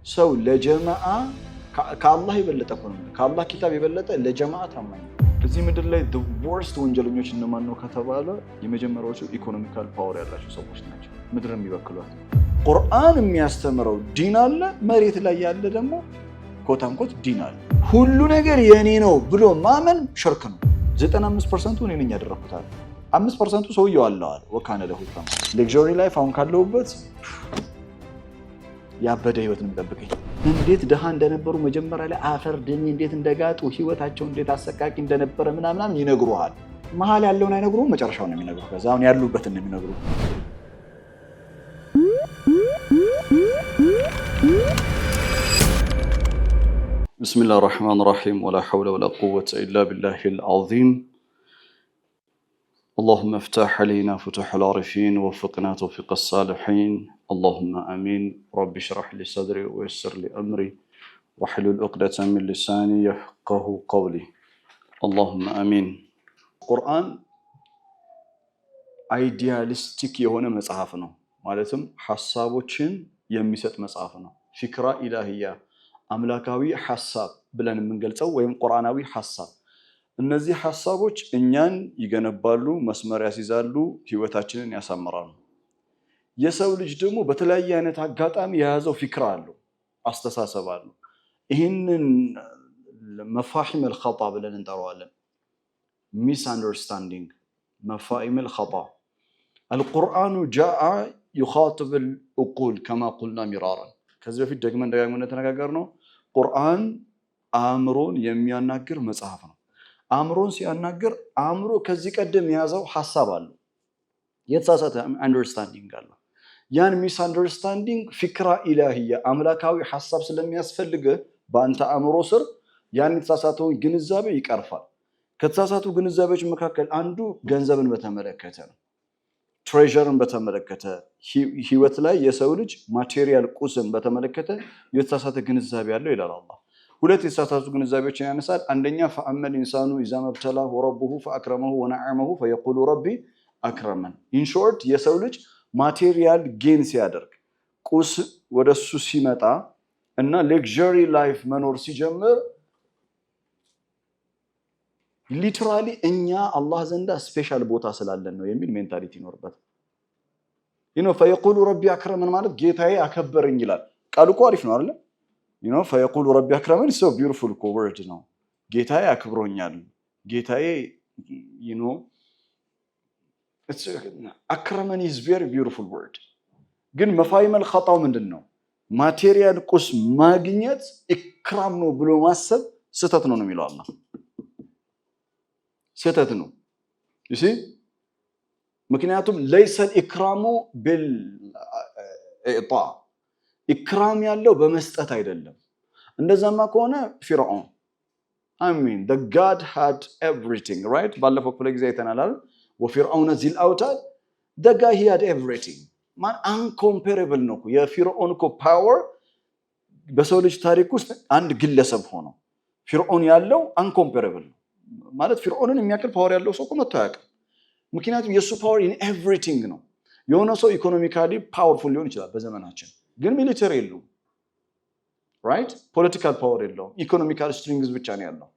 ሰው ለጀማዓ ከአላህ የበለጠ ነው። ከአላህ ኪታብ የበለጠ ለጀማዓ ታማኝ። እዚህ ምድር ላይ the worst ወንጀለኞች እነማን ነው ከተባለ የመጀመሪያዎቹ ኢኮኖሚካል ፓወር ያላቸው ሰዎች ናቸው። ምድር የሚበክሏት። ቁርአን የሚያስተምረው ዲን አለ፣ መሬት ላይ ያለ ደግሞ ኮታንኮት ዲን አለ። ሁሉ ነገር የኔ ነው ብሎ ማመን ሽርክ ነው። 95% እኔ ነኝ ያደረኩታል። 5% ሰውየው አለዋል ወካነ ለሁ ተማ ሌክዠሪ ላይፍ አሁን ካለውበት ያበደ ህይወት ነው የሚጠብቀኝ። እንዴት ደሃ እንደነበሩ መጀመሪያ ላይ አፈር ደም እንዴት እንደጋጡ ህይወታቸው እንዴት አሰቃቂ እንደነበረ ምናምን ይነግሩሃል። መሀል ያለውን አይነግሩም፣ መጨረሻውን ነው የሚነግሩህ። ከዛ አሁን ያሉበትን ነው የሚነግሩህ። بسم الله الرحمن الرحيم ولا حول ولا قوة إلا بالله العظيم اللهم افتح علينا فتوح العارفين ووفقنا توفيق الصالحين اللهم آمين رب اشرح لي صدري ويسر لي أمري واحلل عقدة من لساني يفقه قولي اللهم آمين القرآن አይዲያሊስቲክ የሆነ መጽሐፍ ነው። ማለትም ሐሳቦችን የሚሰጥ መጽሐፍ ነው። ፊክራ ኢላሂያ አምላካዊ ሐሳብ ብለን የምንገልጸው ወይም ቁርአናዊ ሐሳብ። እነዚህ ሐሳቦች እኛን ይገነባሉ፣ መስመር ያስይዛሉ፣ ህይወታችንን ያሳምራሉ። የሰው ልጅ ደግሞ በተለያየ አይነት አጋጣሚ የያዘው ፊክራ አለው፣ አስተሳሰብ አለው። ይህንን መፋሂም الخጣ ብለን እንጠራዋለን። ሚስ አንደርስታንዲንግ መፋሂም الخጣ القرآن جاء يخاطب العقول كما قلنا مرارا ከዚህ በፊት ደግመን ተነጋገርነው። ቁርአን አእምሮን የሚያናግር መጽሐፍ ነው። አእምሮን ሲያናግር አእምሮ ከዚህ ቀደም የያዘው ሐሳብ አለ፣ የተሳሳተ አንደርስታንዲንግ አለ። ያን ሚስ አንደርስታንዲንግ ፊክራ ኢላሂያ አምላካዊ ሐሳብ ስለሚያስፈልግ በአንተ አእምሮ ስር ያን የተሳሳተውን ግንዛቤ ይቀርፋል። ከተሳሳቱ ግንዛቤዎች መካከል አንዱ ገንዘብን በተመለከተ ነው። ትሬዠርን በተመለከተ ህይወት ላይ የሰው ልጅ ማቴሪያል ቁስን በተመለከተ የተሳሳተ ግንዛቤ ያለው ይላል አላህ። ሁለት የተሳሳቱ ግንዛቤዎችን ያነሳል። አንደኛ ፈአመል ኢንሳኑ ኢዛ መብተላሁ ረቡሁ ፈአክረመሁ ወነዐመሁ ፈየቁሉ ረቢ አክረመን። ኢን ሾርት የሰው ልጅ ማቴሪያል ጌን ሲያደርግ ቁስ ወደሱ ሲመጣ እና ሌክዠሪ ላይፍ መኖር ሲጀምር ሊትራሊ እኛ አላህ ዘንዳ ስፔሻል ቦታ ስላለን ነው የሚል ሜንታሊቲ ይኖርበት። ፈየቁሉ ረቢ አክረመን ማለት ጌታዬ አከበረኝ ይላል። ቃሉ እኮ አሪፍ ነው አይደል? ፈየቁሉ ረቢ አክረመን so beautiful እኮ word ነው። ጌታዬ አክብሮኛል፣ ጌታዬ አክረመን is very beautiful word። ግን መፋሂም الخጣ ምንድን ነው? ማቴሪያል ቁስ ማግኘት ኢክራም ነው ብሎ ማሰብ ስህተት ነው የሚለው አላህ። ስህተት ነው። ምክንያቱም ليس الإكرام بالإعطاء ኢክራም ያለው በመስጠት አይደለም። እንደዛማ ከሆነ ፊርዓውን the God had everything, right? ባለፈው ክፍለ ጊዜ አይተናል አይደል? ወፊርዓውን ዚል አውታድ the guy he had everything ማን አንኮምፓሬብል ነው። የፊርዓውን እኮ ፓወር በሰው ልጅ ታሪክ ውስጥ አንድ ግለሰብ ሆኖ ፊርዓውን ያለው አንኮምፓሬብል ነው ማለት ፊርዓውንን የሚያክል ፓወር ያለው ሰው እኮ መጥቶ አያውቅም። ምክንያቱም የሱ ፓወር ኢን ኤቭሪቲንግ ነው። የሆነ ሰው ኢኮኖሚካሊ ፓወርፉል ሊሆን ይችላል በዘመናችን፣ ግን ሚሊተሪ የለውም፣ ራይት? ፖለቲካል ፓወር የለውም፣ ኢኮኖሚካል ስትሪንግዝ ብቻ ነው ያለው።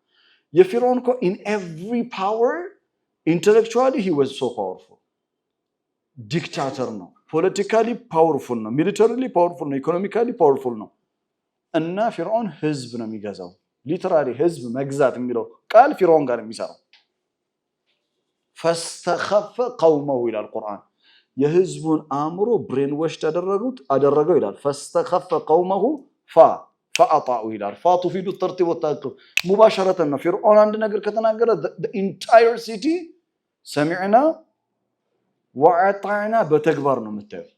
የፊርዓውን እኮ ኢን ኤቭሪ ፓወር ኢንተሌክቹዋሊ ሂ ዋዝ ሶ ፓወርፉል። ዲክታተር ነው፣ ፖለቲካሊ ፓወርፉል ነው፣ ሚሊተሪሊ ፓወርፉል ነው፣ ኢኮኖሚካሊ ፓወርፉል ነው። እና ፊርዓውን ህዝብ ነው የሚገዛው። ሊትራሊ ህዝብ መግዛት የሚለው ቃል ፊርዓውን ጋር የሚሰራው ፈስተኸፈ ቀውመሁ ይላል ቁርአን። የህዝቡን አእምሮ ብሬን ወሽ አደረገው ይላል። ፈስተኸፈ ቀውመሁ ፈአጣኡ ይላል። ፋ ቱፊዱ ተርቲብ ወተአኩብ ሙባሸረተን ነው። ፊርዓውን አንድ ነገር ከተናገረ the entire city ሰሚዕና ወአጣዕና በተግባር ነው የምታየው።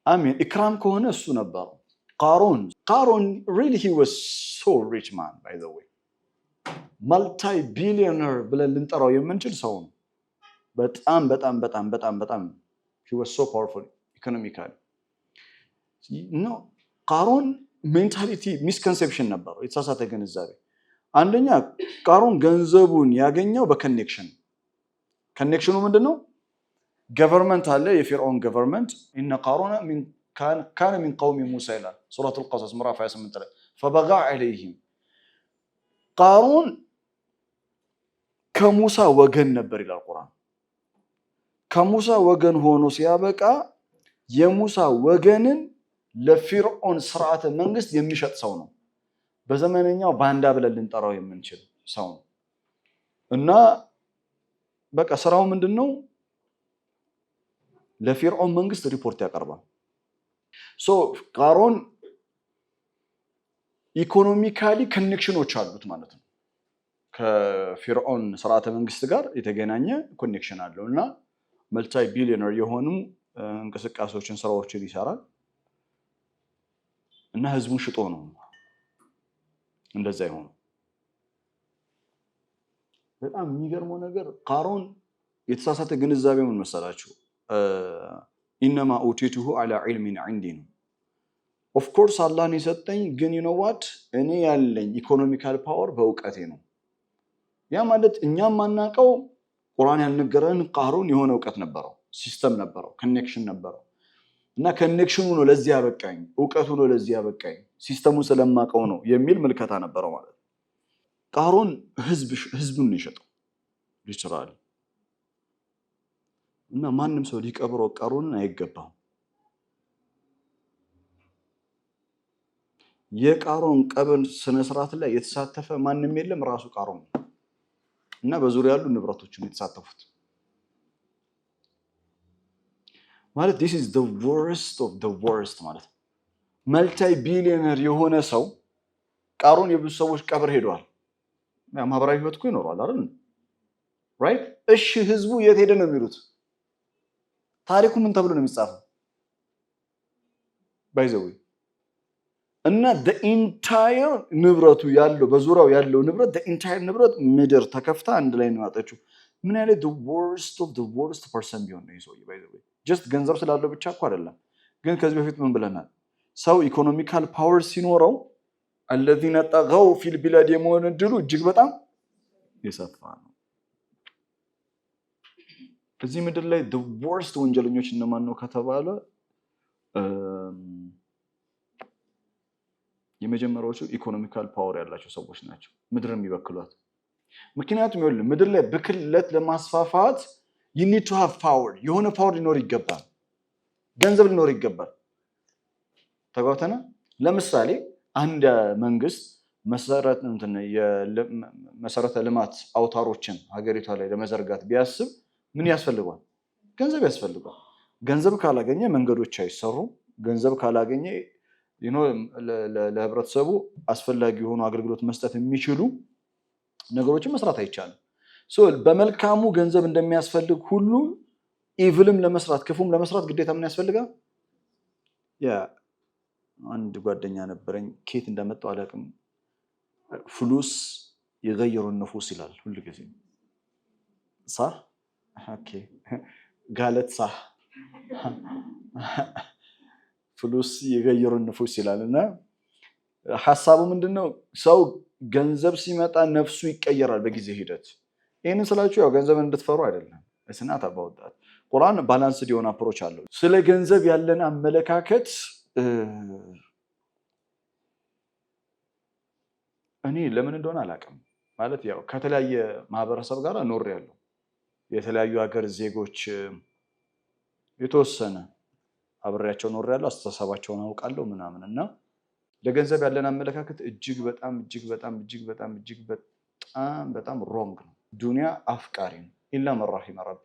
አሜን። ኢክራም ከሆነ እሱ ነበር። ቃሩን really he was so rich man, by the way. multi-billionaire ብለን ልንጠራው የምንችል ሰው ነው። በጣም he was so powerful economically. ቃሩን ሜንታሊቲ ሚስኮንሴፕሽን ነበረው፣ የተሳሳተ ግንዛቤ። አንደኛ ቃሩን ገንዘቡን ያገኘው በኮኔክሽን። ኮኔክሽኑ ምንድነው? ገቨርንመንት አለ፣ የፊርዓውን ገቨርንመንት። ኢነ ቃሩን ካነ ሚን ቀውሚ ሙሳ ይላል ሱረቱል ቀሰስ ምዕራፍ 28 ላይ ፈበጋ ዐለይሂም ቃሩን ከሙሳ ወገን ነበር ይላል ቁርአን። ከሙሳ ወገን ሆኖ ሲያበቃ የሙሳ ወገንን ለፊርዖን ስርዓተ መንግስት የሚሸጥ ሰው ነው። በዘመነኛው ባንዳ ብለን ልንጠራው የምንችል ሰው ነው። እና በቃ ስራው ምንድነው? ለፊርዖን መንግስት ሪፖርት ያቀርባል። ቃሩን ኢኮኖሚካሊ ኮኔክሽኖች አሉት ማለት ነው። ከፊርዖን ስርዓተ መንግስት ጋር የተገናኘ ኮኔክሽን አለው እና መልታይ ቢሊዮነር የሆኑ እንቅስቃሴዎችን ስራዎችን ይሰራል እና ህዝቡን ሽጦ ነው እንደዛ ይሆን። በጣም የሚገርመው ነገር ቃሩን የተሳሳተ ግንዛቤ ምን መሰላችሁ? ኢነማ ኡቲቱሁ ዐላ ዒልሚን ዒንዲ ነው። ኦፍ ኮርስ አላህን የሰጠኝ ግን ዩ ኖ ዋት እኔ ያለኝ ኢኮኖሚካል ፓወር በእውቀቴ ነው። ያ ማለት እኛም ማናቀው ቁርአን ያልነገረን ቃሩን የሆነ እውቀት ነበረው፣ ሲስተም ነበረው፣ ኮኔክሽን ነበረው እና ኮኔክሽኑ ነው ለዚህ ያበቃኝ፣ እውቀቱ ነው ለዚህ ያበቃኝ፣ ሲስተሙ ስለማቀው ነው የሚል ምልከታ ነበረው ማለት ነው። ቃሩን ህዝቡን ነው የሸጠው ሊትራሊ እና ማንም ሰው ሊቀብረው ቃሩንን አይገባም። የቃሩን ቀብር ስነ ስርዓት ላይ የተሳተፈ ማንም የለም፣ ራሱ ቃሩን እና በዙሪያ ያሉ ንብረቶችን የተሳተፉት ማለት this is the worst of the worst ማለት መልታይ ቢሊዮነር የሆነ ሰው ቃሩን የብዙ ሰዎች ቀብር ሄዷል። ማህበራዊ ህይወት እኮ ይኖራል አይደል? ራይት? እሺ ህዝቡ የት ሄደ ነው የሚሉት? ታሪኩ ምን ተብሎ ነው የሚጻፈው? ባይዘው እና the entire ንብረቱ ያለው በዙሪያው ያለው ንብረት the entire ንብረት ምድር ተከፍታ አንድ ላይ ነው ያጠችው። ምን ያለ the worst of the worst person ቢሆን ነው ይሰው ባይዘው ጀስት ገንዘብ ስላለው ብቻ እኮ አይደለም። ግን ከዚህ በፊት ምን ብለናል? ሰው ኢኮኖሚካል ፓወር ሲኖረው الذين طغوا في البلاد የመሆን እድሉ እጅግ በጣም የሰፋ ነው። እዚህ ምድር ላይ the worst ወንጀለኞች እነማን ነው ከተባለ የመጀመሪያዎቹ ኢኮኖሚካል ፓወር ያላቸው ሰዎች ናቸው ምድርን የሚበክሏት። ምክንያቱም ይኸውልህ ምድር ላይ ብክለት ለማስፋፋት you need to have power የሆነ ፓወር ሊኖር ይገባል፣ ገንዘብ ሊኖር ይገባል። ተጓተና ለምሳሌ አንድ መንግስት መሰረተ ልማት አውታሮችን ሀገሪቷ ላይ ለመዘርጋት ቢያስብ ምን ያስፈልጋል? ገንዘብ ያስፈልጋል። ገንዘብ ካላገኘ መንገዶች አይሰሩም። ገንዘብ ካላገኘ ለህብረተሰቡ አስፈላጊ የሆኑ አገልግሎት መስጠት የሚችሉ ነገሮችን መስራት አይቻልም። በመልካሙ ገንዘብ እንደሚያስፈልግ ሁሉ ኢቭልም ለመስራት ክፉም ለመስራት ግዴታ ምን ያስፈልጋል? አንድ ጓደኛ ነበረኝ ኬት እንደመጣው አላውቅም። ፍሉስ يغير النفوس ይላል ሁሉ ጊዜ صح اوكي قالت صح ፍሉስ يغير النفوس ይላልና ሐሳቡ ምንድነው? ሰው ገንዘብ ሲመጣ ነፍሱ ይቀየራል በጊዜ ሂደት። ይሄንን ስላችሁ ያው ገንዘብ እንድትፈሩ አይደለም። እስናት አባውጣት ቁርአን ባላንስድ የሆነ አፕሮች አለው። ስለ ገንዘብ ያለን አመለካከት እኔ ለምን እንደሆነ አላውቅም። ማለት ያው ከተለያየ ማህበረሰብ ጋር ኖር ያለው የተለያዩ ሀገር ዜጎች የተወሰነ አብሬያቸው ኖር ያለው አስተሳሰባቸውን አውቃለሁ ምናምን እና ለገንዘብ ያለን አመለካከት እጅግ በጣም ሮንግ ነው። ዱንያ አፍቃሪ ነው ኢላ መራሂመ ረቢ።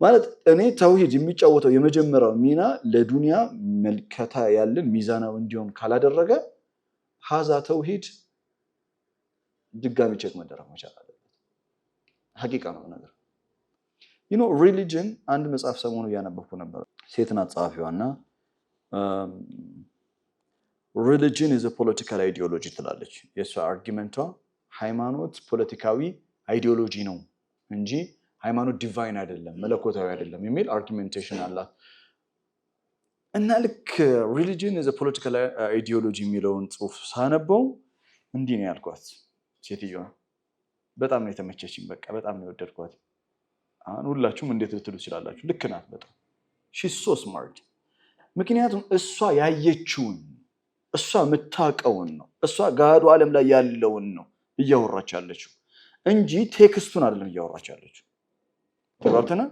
ማለት እኔ ተውሂድ የሚጫወተው የመጀመሪያው ሚና ለዱንያ መልከታ ያለን ሚዛናው እንዲሆን ካላደረገ ሀዛ ተውሂድ ድጋሚ ቼክ መደረግ መቻል አለበት። ሐቂቃ ነው ነገር ሪሊጅን አንድ መጽሐፍ ሰሞኑ እያነበብኩ ነበር። ሴት ናት ጸሐፊዋና religion is a political ideology ትላለች። የሷ አርጊመንቷ ሃይማኖት ፖለቲካዊ አይዲዮሎጂ ነው እንጂ ሃይማኖት ዲቫይን አይደለም መለኮታዊ አይደለም የሚል አርጊመንቴሽን አላት። እና ልክ religion is a political ideology የሚለውን ጽሑፍ ሳነበው እንዲህ ነው ያልኳት ሴትዮዋ። በጣም ነው የተመቸችኝ። በቃ በጣም ነው የወደድኳት። አሁን ሁላችሁም እንዴት ልትሉ ትችላላችሁ? ልክ ናት በጣም she's so smart ምክንያቱም እሷ ያየችውን እሷ የምታውቀውን ነው እሷ ጋዱ ዓለም ላይ ያለውን ነው እያወራች ያለችው እንጂ ቴክስቱን አይደለም እያወራች ያለችው ተባርተና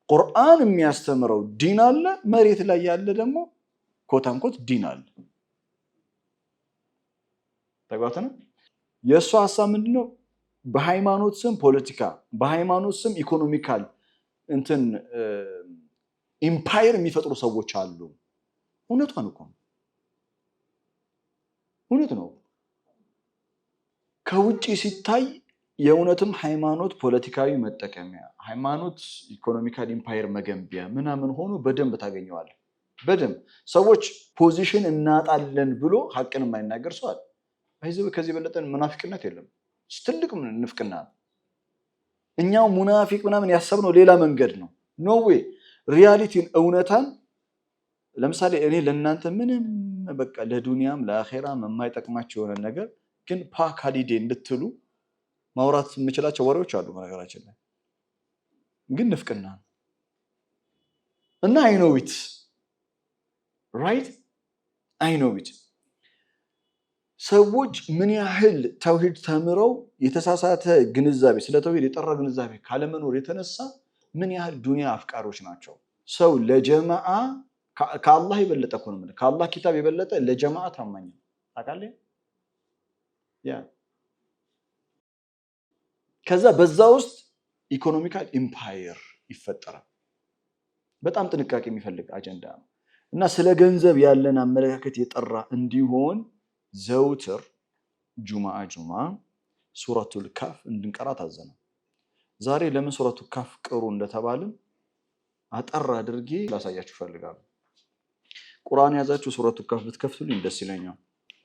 ቁርአን የሚያስተምረው ዲን አለ መሬት ላይ ያለ ደግሞ ኮታንኮት ዲን አለ ተባርተና የሷ ሐሳብ ምንድነው በሃይማኖት ስም ፖለቲካ በሃይማኖት ስም ኢኮኖሚካል እንትን ኢምፓየር የሚፈጥሩ ሰዎች አሉ እውነቷን እኮ እውነት ነው ከውጪ ሲታይ የእውነትም ሃይማኖት ፖለቲካዊ መጠቀሚያ ሃይማኖት ኢኮኖሚካል ኢምፓየር መገንቢያ ምናምን ሆኖ በደንብ ታገኘዋል በደንብ ሰዎች ፖዚሽን እናጣለን ብሎ ሐቅን የማይናገር ሰው አለ አይዘው ከዚህ በለጠን ሙናፊቅነት የለም ትልቅ ንፍቅና እኛው ሙናፊቅ ምናምን ያሰብነው ሌላ መንገድ ነው ኖ ዌይ ሪያሊቲን እውነታን ለምሳሌ እኔ ለእናንተ ምንም በቃ ለዱንያም ለአኺራም የማይጠቅማችሁ የሆነ ነገር ግን ፓካሊዴ እንድትሉ ማውራት የምችላቸው ወሬዎች አሉ በነገራችን ላይ ግን ንፍቅና እና I know it right I know it ሰዎች ምን ያህል ተውሂድ ተምረው የተሳሳተ ግንዛቤ ስለ ተውሂድ የጠራ ግንዛቤ ካለመኖር የተነሳ ምን ያህል ዱንያ አፍቃሮች ናቸው ሰው ለጀማዓ ከአላህ የበለጠ እኮ ነው ከአላህ ኪታብ የበለጠ ለጀማዓ ታማኝ ነው ታውቃለህ ያ ከዛ በዛ ውስጥ ኢኮኖሚካል ኢምፓየር ይፈጠራል በጣም ጥንቃቄ የሚፈልግ አጀንዳ ነው እና ስለ ገንዘብ ያለን አመለካከት የጠራ እንዲሆን ዘውትር ጁማዓ ሱረቱል ካፍ እንድንቀራ ታዘነ ዛሬ ለምን ሱረቱል ካፍ ቅሩ እንደተባልን አጠር አድርጌ ላሳያችሁ ፈልጋለሁ ቁርአን ያዛችሁ ሱረቱል ካፍ ብትከፍቱልኝ ደስ ይለኛል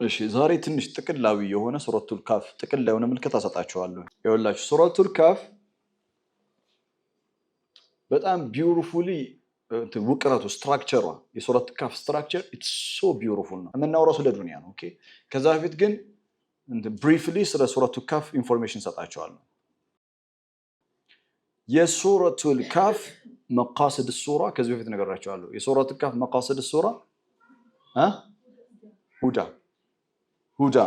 እሺ ዛሬ ትንሽ ጥቅላዊ የሆነ ሱረቱል ካፍ ጥቅል የሆነ ምልክት አሰጣችኋለሁ ይኸውላችሁ ሱረቱል ካፍ በጣም ቢዩቲፉሊ ውቅራቱ ስትራክቸሯ የሱረቱል ካፍ ስትራክቸር ኢትስ ሶ ቢዩቲፉል ነው እናውራው ስለ ዱንያ ነው ኦኬ ከዛ በፊት ግን ብሪፍሊ ስለ ሱረቱል ካፍ ኢንፎርሜሽን ሰጣችኋለሁ የሱረቱል ካፍ መቃሰድ ሱራ ከዚህ በፊት ነገራችኋለሁ የሱረቱል ካፍ መቃሰድ ሱራ ሁዳ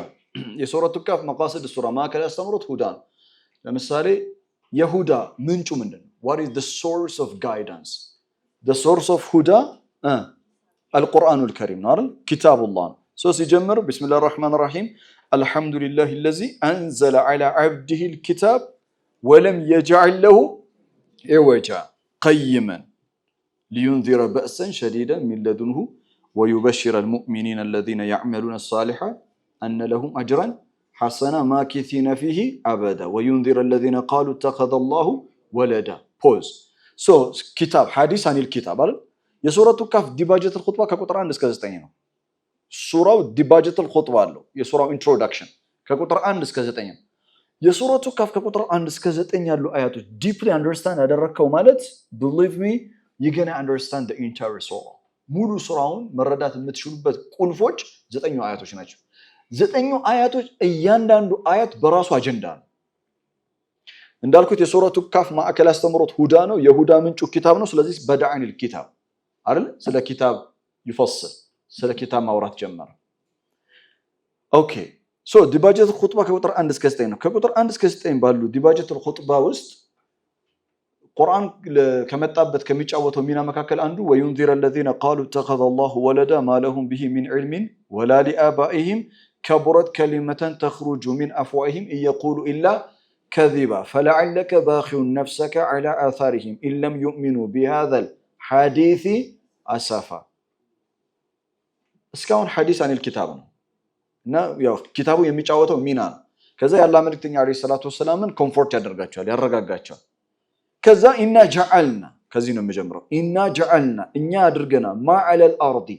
የሱረቱል ካፍ መቃሰድ ሱራ ማከለ ያስተምሩት ሁዳ ለምሳሌ የሁዳ ምንጩ ምንድነው what is the source of guidance the source of huda القرآن الكريم نار كتاب الله so ሲጀምር بسم الله الرحمن الرحيم الحمد لله الذي أنزل على عبده الكتاب ولم يجعل له عوجا قيما لينذر بأسا شديدا من لدنه ويبشر المؤمنين الذين يعملون الصالحات أن لهم أجرا حسنا ماكثين فيه أبدا وينذر الذين قالوا اتخذ الله ولدا pause so كتاب حديث عن الكتاب የሱረቱ ካፍ ዲባጀተል ኹጥባ ከቁጥር 1 እስከ 9 ነው ሱራው ዲባጀተል ኹጥባ አለው የሱራው ኢንትሮዳክሽን ከቁጥር 1 እስከ 9 የሱረቱ ካፍ ከቁጥር 1 እስከ 9 ያሉ አያቶች ዲፕሊ አንደርስታንድ ያደረከው ማለት believe me you're going to understand the entire surah ሙሉ ሱራውን መረዳት የምትችሉበት ቁልፎች 9 አያቶች ናቸው 9 አያቶች እያንዳንዱ አያት በራሱ አጀንዳ ነው እንዳልኩት የሱረቱ ካፍ ማዕከል ያስተምሩት ሁዳ ነው የሁዳ ምንጩ ኪታብ ነው ስለዚህ በዳዕኒል ኪታብ አይደል ስለ ኪታብ ይፈስል ስለ ኪታብ ማውራት ጀመረ ኦኬ ሶ ዲባጀተል ኹጥባ ከቁጥር 1 እስከ 9 ነው ከቁጥር 1 እስከ 9 ባሉ ዲባጀተል ኹጥባ ውስጥ ቁርአን ከመጣበት ከሚጫወተው ሚና መካከል አንዱ ወዩንዚረ الذين قالوا اتخذ الله ولدا ما لهم به من علم ولا لآبائهم كبرت كلمة تخرج من أفواههم إن يقولوا إلا كذبا فلعلك باخع نفسك على آثارهم إن لم يؤمنوا بهذا الحديث أسفا እስካሁን ሐዲስ عن الكتاب ነው እና ያው ኪታቡ የሚጫወተው ሚና ነው ከዛ ያላ መልእክተኛ አለይሂ ሰላቱ ወሰላምን ኮምፎርት ያደርጋቸዋል ያረጋጋቸዋል ከዛ ኢና ጀዐልና ከዚህ ነው የሚጀምረው ኢና ጀዐልና እኛ አድርገና ማ ዐለል አርዲ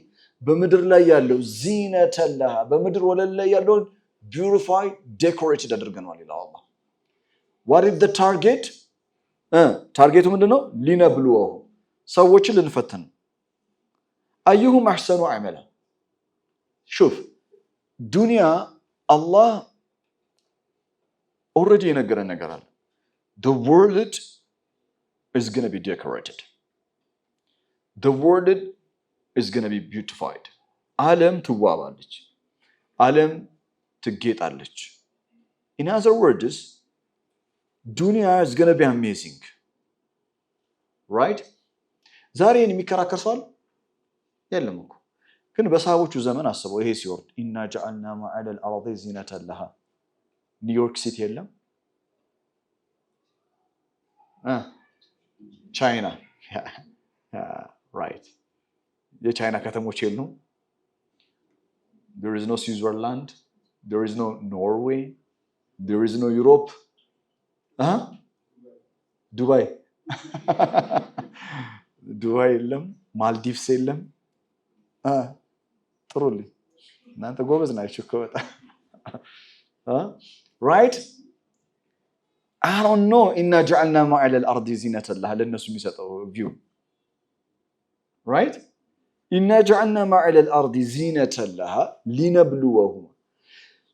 በምድር ላይ ያለው ዚነተላህ በምድር ወለል ላይ ያለው ቢዩቲፋይ ዴኮሬትድ አድርገናል ይላል አላህ what is the target ታርጌቱ ምንድነው ሊነብሉው ሰዎችን ልንፈትን አዩሁም አህሰኑ አመላ شوف ዱንያ አላህ already የነገረን ነገር አለ the world is going to be decorated the world is going to be beautified. ዓለም ትዋባለች። ዓለም ትጌጣለች። In other words, dunya is going to be amazing. Right? ዛሬን የሚከራከር ሰው አለ? የለም እኮ። ግን በሰሃቦቹ ዘመን አስበው ይሄ ሲወርድ ኢና ጀዐልና መዐለል አርዲ ዚነተን ለሃ ኒውዮርክ ሲቲ የለም? ቻይና right. የቻይና ከተሞች የሉም? There is no Switzerland, there is no Norway, there is no Europe. ዱባይ ዱባይ የለም? ማልዲቭስ የለም? ጥሩልኝ እናንተ ጎበዝ ናችሁ እኮ በጣም right? I don't know. إنا جعلنا ما على الأرض زينة لها للناس የሚሰጠው view. Right? إنا جعلنا ما على الأرض زينة لها لنبلوهم.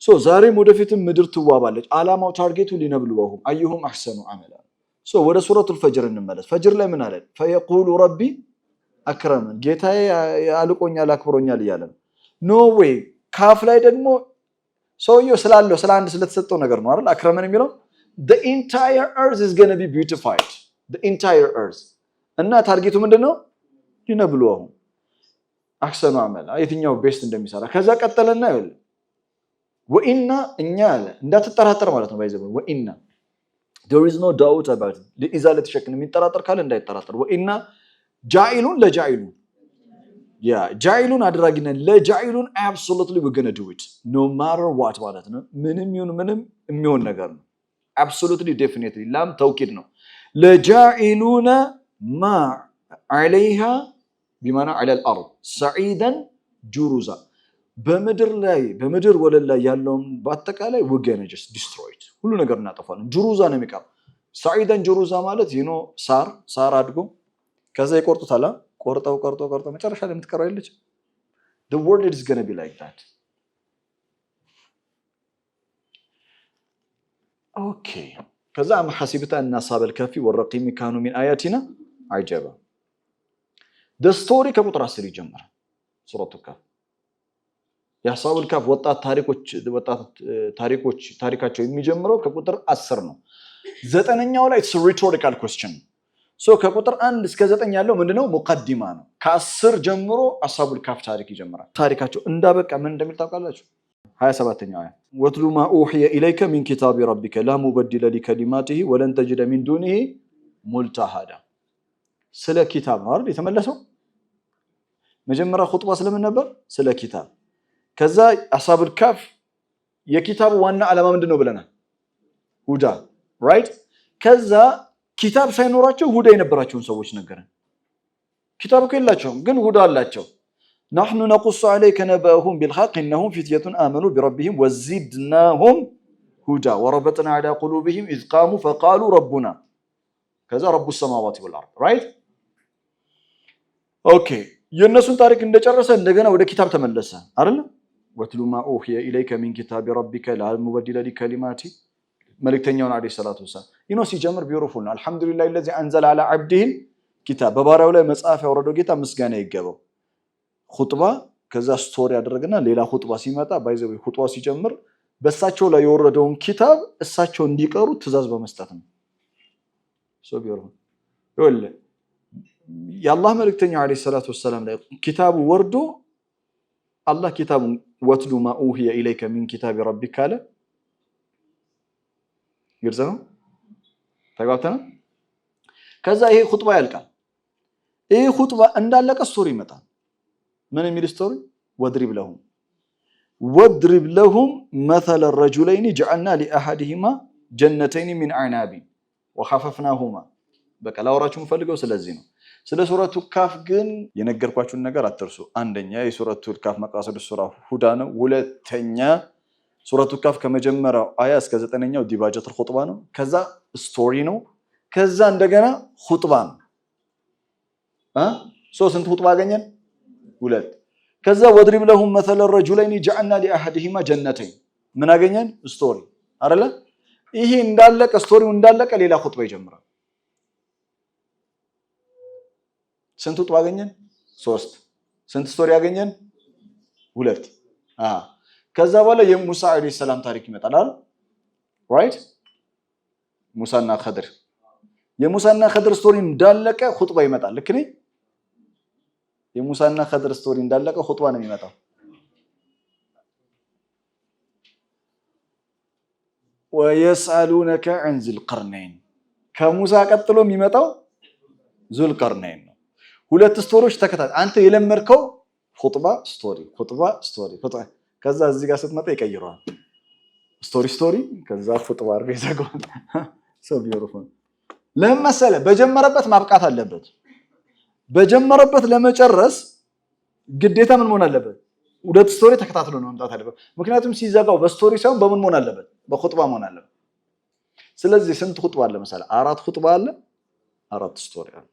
So ዛሬም ወደፊትም ምድር ትዋባለች። ዓላማው ታርጌቱ لنبلوهم أيهم أحسن عملا. So ወደ ሱረቱል ፈጅር እንመለስ። ፈጅር ላይ ምን አለ? فيقول ربي أكرمن. ጌታዬ አልቆኛል አክብሮኛል እያለ ነው። No way. ካፍ ላይ ደግሞ ሰውየው ስላለው ስለ አንድ ስለተሰጠው ነገር ነው አይደል? አክረመን የሚለው the entire earth is going to be beautified. The entire earth. እና ታርጌቱ ምንድነው? لنبلوهم أحسن عملا. የትኛው ቤስት እንደሚሰራ ከዛ ቀጠለና ይል ወኢና እኛ አለ እንዳትጠራጠር ማለት ነው። ባይዘው ወኢና there is no doubt about it. ለኢዛለ ተሸክን የሚጠራጠር ካለ እንዳይጠራጠር። ወኢና ጃኢሉን ለጃኢሉን ጃኢሉን አድራጊና ለጃኢሉን absolutely we're going to do it no matter what ማለት ነው። ምንም ይሁን ምንም የሚሆን ነገር ነው። absolutely definitely ላም ተውኪድ ነው። ለጃኢሉና ማ عليها بمعنى على الارض سعيدا جرزا በምድር ላይ በምድር ወለል ላይ ያለውን በአጠቃላይ we're going to just destroy it ሁሉ ነገር እናጠፋለን። ጁሩዛ ነው የሚቀር سعيدا جرزا ማለት ሳር አድጎ ከዛ ይቆርጡታል። ቆርጠው መጨረሻ ላይ የምትቀረው አይደለች? the world is going to be like that. Okay. ከዛ አም ሐሲብታ እና አስሐበል ከፊ ወረቂም ካኑ ሚን አያቲና አጀባ the story ከቁጥር 10 ይጀምራል። ሱረቱ ካፍ የአስሐበል ካፍ ወጣት ታሪካቸው የሚጀምረው ከቁጥር 10 ነው። ዘጠነኛው ላይ it's a rhetorical question. so ከቁጥር 1 እስከ 9 ያለው ምንድነው? ሙቀዲማ ነው። ከ10 ጀምሮ አስሐበል ካፍ ታሪክ ይጀምራል። ታሪካቸው እንዳበቃ ምን እንደሚል ታውቃላችሁ? 27ኛው አያ ወትሉ ማ ኡሂየ ኢለይከ ሚን ኪታቢ ረቢከ ላ ሙበድለ ሊከሊማቲሂ ወለን ተጅደ ሚን ዱኒሂ ሙልተሃዳ። ስለ ኪታብ ነው አይደል የተመለሰው? መጀመሪያ ኹጥባ ስለምን ነበር? ስለ ኪታብ። ከዛ አስሐቡል ካፍ የኪታቡ ዋና ዓላማ ምንድነው ብለናል? ሁዳ right? ከዛ ኪታብ ሳይኖራቸው ሁዳ የነበራቸውን ሰዎች ነገረን። ኪታብ ከሌላቸውም ግን ሁዳ አላቸው። نحن نقص عليك نبأهم بالحق إنهم فتية آمنوا بربهم وزدناهم هدى وربطنا على قلوبهم إذ قاموا فقالوا ربنا كذا رب السماوات والأرض right? okay. የነሱን ታሪክ እንደጨረሰ እንደገና ወደ ኪታብ ተመለሰ አይደል? ወትሉ ማ ኡሂየ ኢለይከ ሚን ኪታቢ ረቢከ ላ ሙበድለ ሊከሊማቲ መልእክተኛውን አለይሂ ሰላቱ ወሰላም ሲጀምር ቢዩቲፉል ነው። አልሐምዱሊላሂ الذي انزل على عبده الكتاب በባሪያው ላይ መጽሐፍ ያወረደው ጌታ ምስጋና ይገባው። ኹጥባ ከዛ ስቶሪ ያደረገና ሌላ ኹጥባ ሲመጣ ባይዘው ኹጥባ ሲጀምር በእሳቸው ላይ የወረደውን ኪታብ እሳቸው እንዲቀሩ ትእዛዝ በመስጠት ነው። ቢዩቲፉል የአላህ መልእክተኛ አለይሂ ሰላቱ ወሰላም ላይ ኪታቡ ወርዶ አላህ ኪታቡን ወትሉ ማ ኡሂየ ኢለይከ ሚን ኪታቢ ረቢከ አለ። ግልጽ ነው። ተግባብተናል። ከዛ ይሄ ኹጥባ ያልቃል። ይሄ ኹጥባ እንዳለቀ ስቶሪ ይመጣል። ምን የሚል ስቶሪ? ወድሪብ ለሁም መተለ الرجلين جعلنا لأحدهما جنتين من أعناب وخففناهما። በቃ ላወራችሁ የምፈልገው ስለዚህ ነው። ስለ ሱረቱ ካፍ ግን የነገርኳችሁን ነገር አትርሱ። አንደኛ የሱረቱ ካፍ መቃሰድ ሱራ ሁዳ ነው። ሁለተኛ ሱረቱ ካፍ ከመጀመሪያው አያ እስከ 9ኛው ዲባጀቱል ኹጥባ ነው። ከዛ ስቶሪ ነው። ከዛ እንደገና ኹጥባ ነው። ስንት ኹጥባ አገኘን? ሁለት። ከዛ ወድሪብ ለሁም መተለ الرجلين جعلنا لأحدهما جنتين ምን አገኘን? ስቶሪ አይደለ? ይሄ እንዳለቀ ስቶሪው እንዳለቀ ሌላ ኹጥባ ይጀምራል። ስንት ኹጥባ አገኘን? 3 ስንት ስቶሪ አገኘን? 2 ከዛ በኋላ የሙሳ አለይሂ ሰላም ታሪክ ይመጣል አይደል? ራይት ሙሳና ኸድር የሙሳና ኸድር ስቶሪ እንዳለቀ ኹጥባ ይመጣል። ልክ ነኝ? የሙሳና ኸድር ስቶሪ እንዳለቀ ኹጥባ ነው የሚመጣው። ወየስአሉነከ ዐን ዙልቀርነይን ከሙሳ ቀጥሎ የሚመጣው ዙልቀርነይን ነው። 2 ስቶሪዎች ተከታታይ አንተ የለመድከው ኹጥባ ስቶሪ ከዛ እዚህ ጋር ስትመጣ ይቀይረዋል። ስቶሪ ከዛ ኹጥባ አድርገው ይዘጋዋል። ሰው ቢወርፈው ለምን መሰለህ? በጀመረበት ማብቃት አለበት። በጀመረበት ለመጨረስ ግዴታ ምን መሆን አለበት? 2 ስቶሪ ተከታትሎ ነው መምጣት አለበት። ምክንያቱም ሲዘጋው በስቶሪ ሳይሆን በምን መሆን አለበት? በኹጥባ መሆን አለበት። ስለዚህ ስንት ኹጥባ አለ መሰለህ? 4 ኹጥባ አለ፣ 4 ስቶሪ አለ።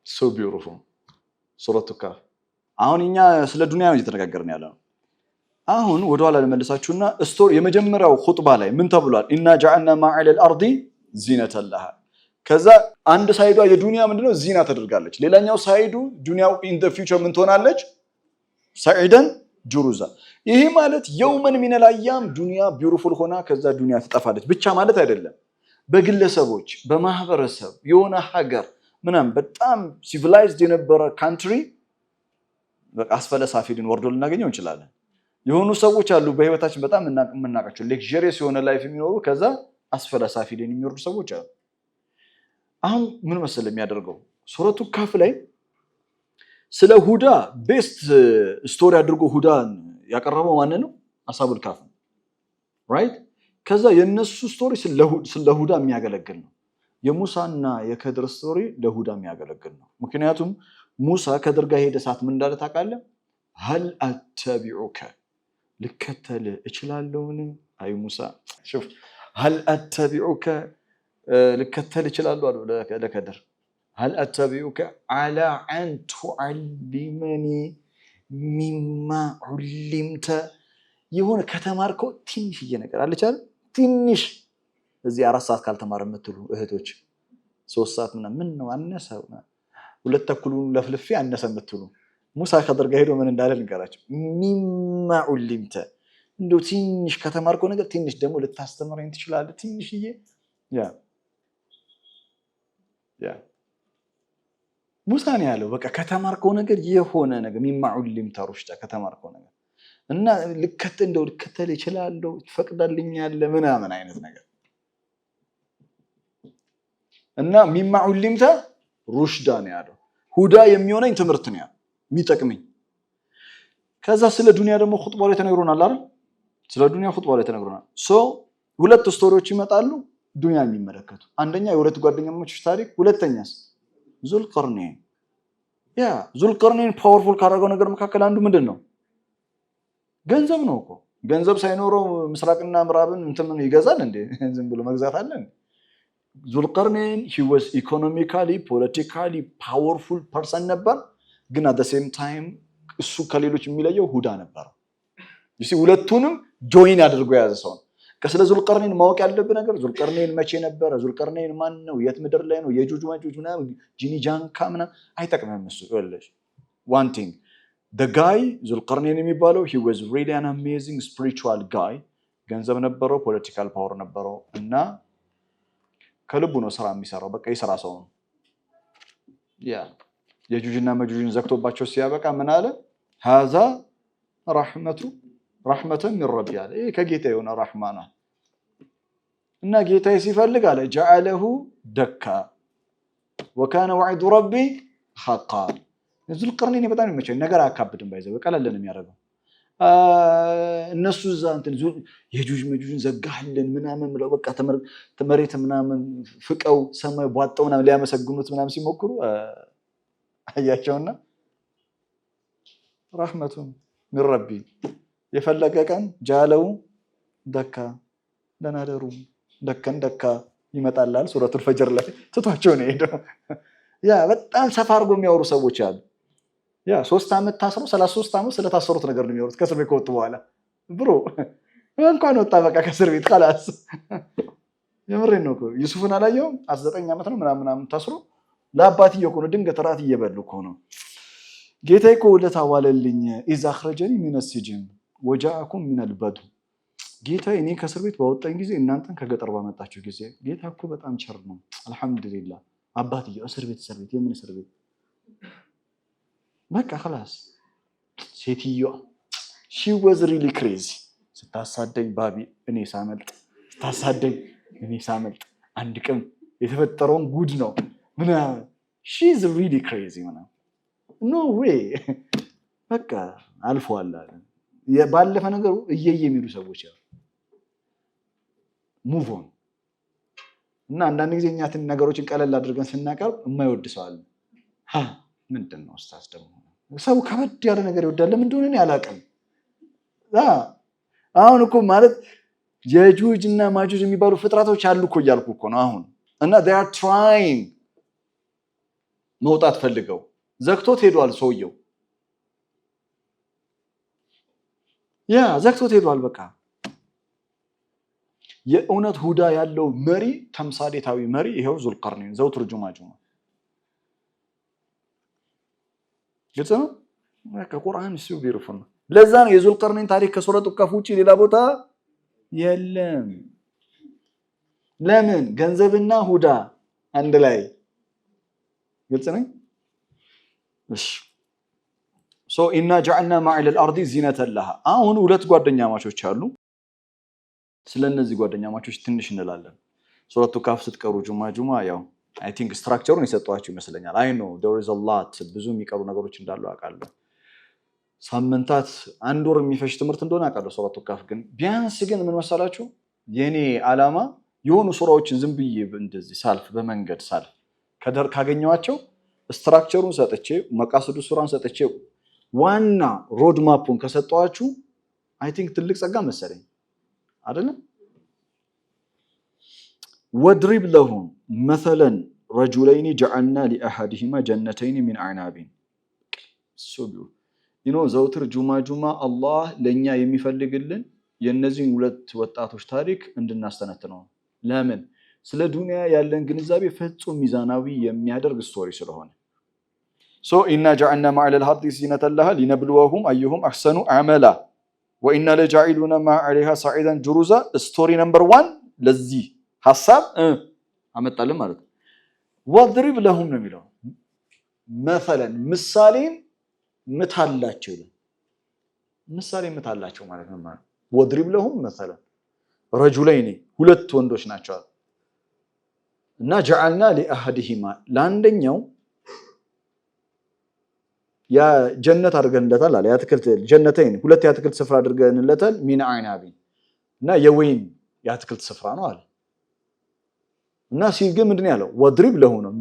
ሶ ቢዩቲፉል ሱረቱ ካፍ። አሁን እኛ ስለ ዱንያ ነው እየተነጋገርን ያለነው። አሁን ወደ ኋላ ልመልሳችሁና ስቶሪ የመጀመሪያው ኹጥባ ላይ ምን ተብሏል? ኢና ጀዐልና ማ ዐለል አርዲ ዚነተን ለሃ። ከዛ አንድ ሳይዷ የዱንያ ምንድነው ዚና ተደርጋለች። ሌላኛው ሳይዱ ዱንያው ኢን ዘ ፊውቸር ምን ትሆናለች? ሰዒደን ጁሩዛ። ይሄ ማለት የውመን ሚነል አያም ዱንያ ቢዩቲፉል ሆና ከዛ ዱንያ ትጠፋለች ብቻ ማለት አይደለም። በግለሰቦች በማህበረሰብ የሆነ ሀገር ምናምን በጣም ሲቪላይዝድ የነበረ ካንትሪ በቃ አስፈለ ሳፊሊን ወርዶ ልናገኘው እንችላለን። የሆኑ ሰዎች አሉ በህይወታችን በጣም የምናውቃቸው ሌክዠሪየስ የሆነ ላይፍ የሚኖሩ ከዛ አስፈለ ሳፊሊን የሚወርዱ ሰዎች አሉ። አሁን ምን መሰለ የሚያደርገው ሱረቱ ካፍ ላይ ስለ ሁዳ ቤስት ስቶሪ አድርጎ ሁዳን ያቀረበው ማን ነው? አሳቡል ካፍ ነው። ራይት ከዛ የነሱ ስቶሪ ስለ ሁዳ የሚያገለግል ነው። የሙሳና የከድር ስቶሪ ለሁዳ የሚያገለግል ነው። ምክንያቱም ሙሳ ከድር ጋር ሄደ ሰዓት ምን እንዳለ ታውቃለህ? ሀል አተቢዑከ ልከተል እችላለሁን? አይ ሙሳ شوف ሀል አተቢዑከ ልከተል እችላለሁ አሉ ለከድር። ሀል አተቢዑከ አላ አን ቱዓሊመኒ ሚማ ዑሊምተ የሆነ ከተማርከው ትንሽዬ ነገር አለች አይደል? ትንሽ እዚህ 4 ሰዓት ካልተማረ የምትሉ እህቶች 3 ሰዓት ምን ነው አነሰ 2 ተኩሉን ለፍልፌ አነሰ የምትሉ ሙሳ ከድር ጋር ሄዶ ምን እንዳለ ልንገራችሁ። ሚማ ዑሊምተ እንደው ትንሽ ከተማርከው ነገር ትንሽ ደግሞ ልታስተምረኝ ትችላለህ? ትንሽዬ ሙሳ ነው ያለው። በቃ ከተማርከው ነገር የሆነ ነገር ሚማ ዑሊምተ ሩሽዳ ከተማርከው ነገር እና ልከተል ይችላልው ትፈቅዳልኛለህ ምናምን አይነት ነገር እና ሚማ ዑሊምተ ሩሽዳ ነው ያለው። ሁዳ የሚሆነኝ ትምህርት ነው የሚጠቅመኝ። ከዛ ስለ ዱንያ ደግሞ ኹጥባው ላይ ተነግሮናል አይደል? ስለ ዱንያ ኹጥባው ላይ ተነግሮናል። 2 ስቶሪዎች ይመጣሉ ዱንያ የሚመለከቱ። አንደኛ የሁለት ጓደኛሞች ታሪክ፣ ሁለተኛስ ዙልቀርነይን። ዙልቀርነይን ፓወርፉል ካደረገው ነገር መካከል አንዱ ምንድነው? ገንዘብ ነው እኮ። ገንዘብ ሳይኖረው ምስራቅና ምዕራብን እንትን ይገዛል እንዴ? ዝም ብሎ መግዛት አለ እንዴ? ዙልቀርነይን he was economically politically powerful person ነበር፣ ግን at the same time እሱ ከሌሎች የሚለየው ሁዳ ነበር። ሁለቱንም ጆይን አድርጎ የያዘ ሰው ነው። ከስለ ዙልቀርነይን ማወቅ ያለብህ ነገር ዙልቀርነይን መቼ ነበረ? ዙልቀርነይን ማን ነው? የት ምድር ላይ ነው? የጁጅ ማጁጅ ምናምን ጂኒ ጃንካ ምናምን አይጠቅምም። እሱ ይኸውልሽ one thing the guy ዙልቀርነይን የሚባለው he was really an amazing spiritual guy። ገንዘብ ነበረው፣ ፖለቲካል ፓወር ነበረው እና ከልቡ ነው ስራ የሚሰራው። በቃ የሥራ ሰው ነው። የጁጅና መጁጅን ዘግቶባቸው ሲያበቃ ምን አለ? هذا رحمة من ربي አለ። ይሄ ከጌታ የሆነ ረህማ ነው እና ጌታዬ ሲፈልግ አለ جعله دكا وكان وعد ربي حقا። ዙልቀርነይን በጣም ይመቸኝ ነገር አካብድም ባይዘው በቀላል ነው የሚያደርገው። እነሱ እዛ እንትን የጁጅ መጁጅን ዘጋህልን ምናምን ብለው በቃ ተመሬት ምናምን ፍቀው ሰማይ ቧጣው ምናምን ሊያመሰግኑት ምናምን ሲሞክሩ አያቸውና ረህመቱን من ربي የፈለገ ቀን ጃለው ደካ ለናደሩ ደካ ይመጣላል። ሱረቱል ፈጅር ላይ ትቷቸው ነው ሄደው። በጣም ሰፋ አድርጎ የሚያወሩ ሰዎች አሉ። 3 ዓመት ታስረው 33 ዓመት ስለታሰሩት ነገር ነው የሚያወሩት ከእስር ቤት ከወጡ በኋላ። ብሮ እንኳን ወጣ በቃ ከእስር ቤት خلاص። የምሬን ነው እኮ ዩሱፍን አላየውም? 9 ዓመት ነው ምናምን ታስሮ ለአባትየው እኮ ነው ድንገት ራት እየበሉ እኮ ነው ጌታዬ እኮ ውለታ ዋለልኝ ኢዛ አኽረጀኒ ሚነ ሲጅን ወጃአኩም ሚነል በዱ ጌታዬ እኔ ከእስር ቤት ባወጣኝ ጊዜ እናንተን ከገጠር ባመጣችሁ ጊዜ ጌታ እኮ በጣም ቸር ነው አልሐምዱሊላህ አባትየው እስር ቤት የምን እስር ቤት በቃ خلاص ሴትየዋ she was really crazy ስታሳደኝ ባቢ እኔ ሳመልጥ አንድ ቀን የተፈጠረውን ጉድ ነው ምናምን she is really crazy ምናምን no way በቃ አልፏል አለ ባለፈ ነገሩ እየየ የሚሉ ሰዎች ያው move on እና አንዳንድ ጊዜ እኛ ነገሮችን ቀለል አድርገን ስናቀርብ የማይወድ ሰው አለ ምንድነው ኡስታዝ ደግሞ ሰው ከበድ ያለ ነገር ይወዳል ለምን እንደሆነ እኔ አላውቅም አሁን እኮ ማለት የጁጅ እና ማጁጅ የሚባሉ ፍጥረቶች አሉ እኮ እያልኩ እኮ ነው አሁን እና they are trying መውጣት ፈልገው ዘግቶት ሄዷል ሰውየው ዘግቶት ሄዷል በቃ የእውነት ሁዳ ያለው መሪ ተምሳሌታዊ መሪ ይሄው ዙልቀርነይን ዘውትር ጁማ ግልጽ ነው በቃ ቁርአን እሱ ቢሩፍን ለዛ ነው የዙልቀርነይን ታሪክ ከሱረቱ ከፍ ውጪ ሌላ ቦታ የለም ለምን ገንዘብና ሁዳ አንድ ላይ ግልጽ ነው እሺ ኢና ጀዐልና ማዕለ الارض زينة لها አሁን ሁለት ጓደኛማቾች አሉ ስለነዚህ ጓደኛማቾች ትንሽ እንላለን ሱረቱ ካፍ ስትቀሩ ጁማ ያው I think ስትራክቸሩን ይሰጣችሁ ይመስለኛል I know there is a lot ብዙ የሚቀሩ ነገሮች እንዳሉ አውቃለሁ ሳምንታት አንድ ወር የሚፈጅ ትምህርት እንደሆነ አውቃለሁ ሱረቱ ካፍ ግን ቢያንስ ግን ምን መሰላችሁ የኔ ዓላማ የሆኑ ሱራዎችን ዝም ብዬ እንደዚህ ሳልፍ በመንገድ ሳልፍ ካገኘዋቸው ስትራክቸሩን ሰጥቼ መቃሰዱ ሱራን ሰጥቼ ዋና ሮድ ማፑን ከሰጣችሁ I think ትልቅ ጸጋ መሰለኝ አይደለም وضرب لهم مثلا رجلين جعلنا لأحدهما جنتين من أعناب ዘውትር ጁማ አላህ ለኛ የሚፈልግልን የነዚህን ሁለት ወጣቶች ታሪክ እንድናስተነትነው ለምን ስለ ዱንያ ያለን ግንዛቤ ፍጹም ሚዛናዊ የሚያደርግ ስቶሪ ስለሆነ ኢና ጀዐልና ማዕለ الارض زينة لها لنبلوهم ايهم احسن عملا وإنا لجاعلون ما عليها صعيدا جرزا ስቶሪ ነምበር 1 ለዚህ ሐሳብ አመጣልን ማለት ነው وضرب لهم ነው የሚለው مثلا ምሳሌን ምታላቸው ማለት ነው ማለት وضرب لهم مثلا رجلين ሁለት ወንዶች ናቸው እና جعلنا لأحدهما ለአንደኛው ያ ጀነት አድርገንለታል አለ ያትክልት ጀነተይን ሁለት ያትክልት ስፍራ አድርገንለታል ሚን አይናቢ እና የወይን ያትክልት ስፍራ ነው አለ እና ሲግም ምንድነው ያለው ወድሪብ ለሁ ነው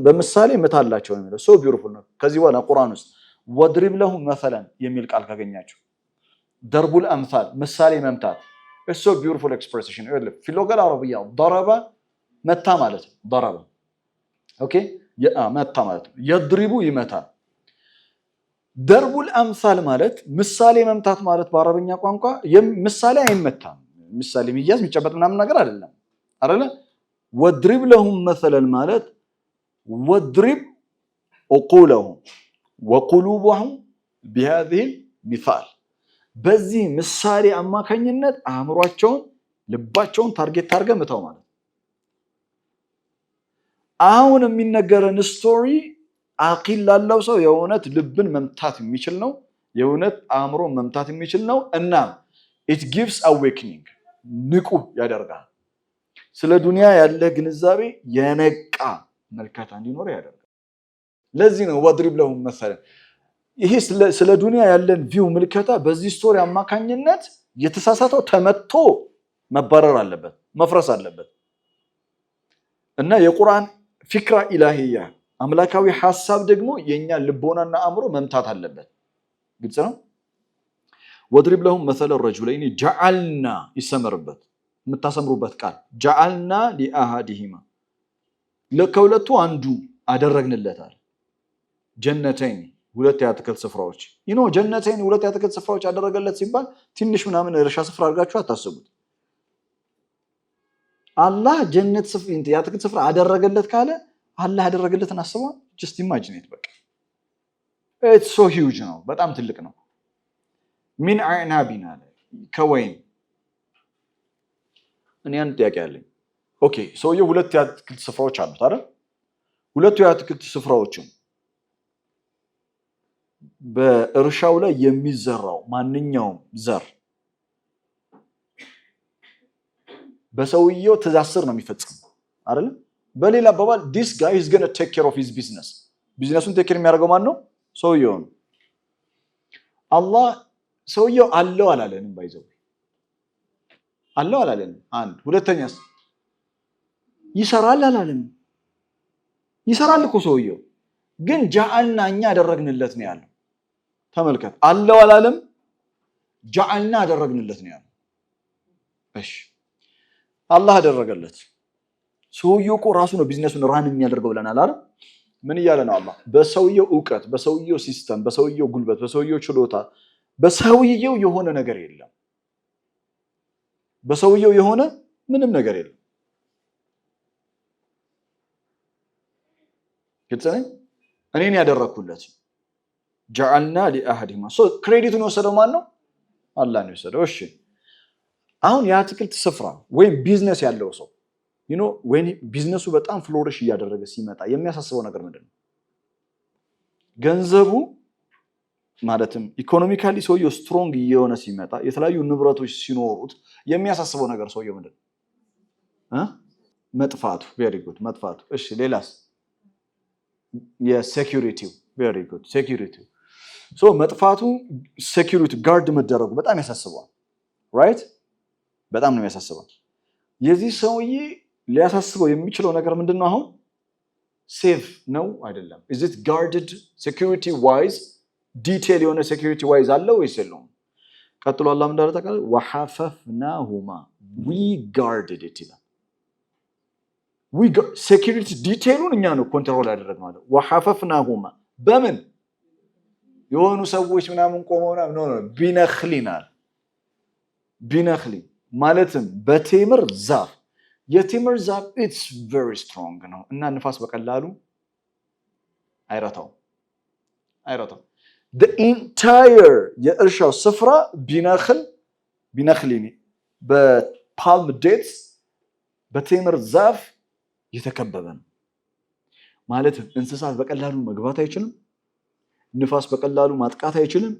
በምሳሌ መታላቸው ነው የሚለው ሶ ቢዩቲፉል ነው ከዚህ በኋላ ቁርአን ውስጥ ወድሪብ ለሁ مثلا የሚል ቃል ካገኛችሁ ደርቡል አምሳል ምሳሌ መምታት እሱ ቢዩቲፉል ኤክስፕሬሽን አይደል ፊሎጋል አረብያ ضرب መታ ማለት ነው ضرب ኦኬ መታ ማለት ነው يضرب ይመታ ደርቡል አምሳል ማለት ምሳሌ መምታት ማለት በአረብኛ ቋንቋ ምሳሌ አይመታም ምሳሌ የሚያዝ የሚጨበጥ ምናምን ነገር አይደለም አይደለ ወድሪብ ለሁም مثلا ማለት ወድሪብ عقولهم وقلوبهم بهذه المثال በዚህ ምሳሌ አማካኝነት አእምሯቸውን ልባቸውን ታርጌት ታርገ መታው ማለት አሁን የሚነገረን ስቶሪ አቂል ላለው ሰው የእውነት ልብን መምታት የሚችል ነው የእውነት አእምሮ መምታት የሚችል ነው እና it gives awakening ንቁ ያደርጋል ስለ ዱንያ ያለ ግንዛቤ የነቃ መልካታ እንዲኖር ያደርጋል ለዚህ ነው ወድሪብ ለሁም مثلا ይሄ ስለ ዱንያ ያለን ቪው ምልከታ በዚህ ስቶሪ አማካኝነት የተሳሳተው ተመቶ መባረር አለበት መፍረስ አለበት እና የቁርአን ፍክራ ኢላሂያ አምላካዊ ሐሳብ ደግሞ የኛ ልቦናና አእምሮ መምታት አለበት ግልጽ ነው ወድሪብ ለሁም مثلا الرجلين جعلنا ይሰመርበት የምታሰምሩበት ቃል جعلنا لأحدهما ለከሁለቱ አንዱ አደረግንለታል ጀነተይን ሁለት ያትክልት ስፍራዎች ጀነተይን ሁለት ያትክልት ስፍራዎች አደረገለት ሲባል ትንሽ ምናምን እርሻ ስፍራ አድርጋችሁ አታስቡት አላህ ጀነት ስፍራ ያትክልት ስፍራ አደረገለት ካለ አላህ ያደረገለትን አስበው just imagine it በቃ it's so huge ነው በጣም ትልቅ ነው ሚን አዕናቢና ከወይን እኔ አንድ ጥያቄ አለኝ ኦኬ ሰውየው ሁለት የአትክልት ስፍራዎች አሉት አይደል ሁለቱ የአትክልት ስፍራዎችም በእርሻው ላይ የሚዘራው ማንኛውም ዘር በሰውየው ትእዛዝ ስር ነው የሚፈጸመው አይደል በሌላ አባባል this guy is going to take care of his business ቢዝነሱን ቴክ ኬር የሚያደርገው ማን ነው ሰውየው ነው አላህ ሰውየው አለው አላለንም ባይዘው አለው አላለንም አንድ ሁለተኛስ ይሰራል አላለንም ይሰራል እኮ ሰውየው ግን ጃአልና እኛ አደረግንለት ነው ያለው ተመልከት አለው አላለም ጃአልና አደረግንለት ነው ያለው እሺ አላህ አደረገለት ሰውየው እኮ ራሱ ነው ቢዝነሱን ራን የሚያደርገው ብለናል አይደል ምን ይያለ ነው አላህ በሰውየው ዕውቀት በሰውየው ሲስተም በሰውየው ጉልበት በሰውየው ችሎታ በሰውየው የሆነ ነገር የለም በሰውየው የሆነ ምንም ነገር የለም ግልጽ እኔን ያደረኩለት ጀዐልና ለአህዲማ ክሬዲቱን ወሰደው ማን ነው አላህ ነው የወሰደው እሺ አሁን የአትክልት ስፍራ ወይም ቢዝነስ ያለው ሰው when ቢዝነሱ በጣም ፍሎሪሽ እያደረገ ሲመጣ የሚያሳስበው ነገር ምንድነው ገንዘቡ ማለትም ኢኮኖሚካሊ ሰውየው ስትሮንግ እየሆነ ሲመጣ የተለያዩ ንብረቶች ሲኖሩት የሚያሳስበው ነገር ሰውየው ምንድነው መጥፋቱ very good መጥፋቱ እሺ ሌላስ የሴኩሪቲው very good security መጥፋቱ ሴኩሪቲ ጋርድ መደረጉ በጣም ያሳስበዋል right በጣም ነው የሚያሳስበው የዚህ ሰውዬ ሊያሳስበው የሚችለው ነገር ምንድነው አሁን ሴፍ ነው አይደለም is it guarded security wise detail የሆነ security wise አለው ወይስ የለውም ቀጥሎ አላህ እንዳለ ተቀበለ وحففناهما we guarded it security detailውን እኛ ነው ኮንትሮል ያደረግነው ማለት وحففناهما በምን የሆኑ ሰዎች ምናምን ቆመውና ነው ቢነኽሊናል ቢነኽሊ ማለትም በቴምር ዛፍ የቴምር ዛፍ it's very strong ነው እና ንፋስ በቀላሉ አይረታው the entire የእርሻው ስፍራ ቢነኽሊኒ በፓልም ዴትስ በቴምር ዛፍ የተከበበ ነው ማለት እንስሳት በቀላሉ መግባት አይችልም ንፋስ በቀላሉ ማጥቃት አይችልም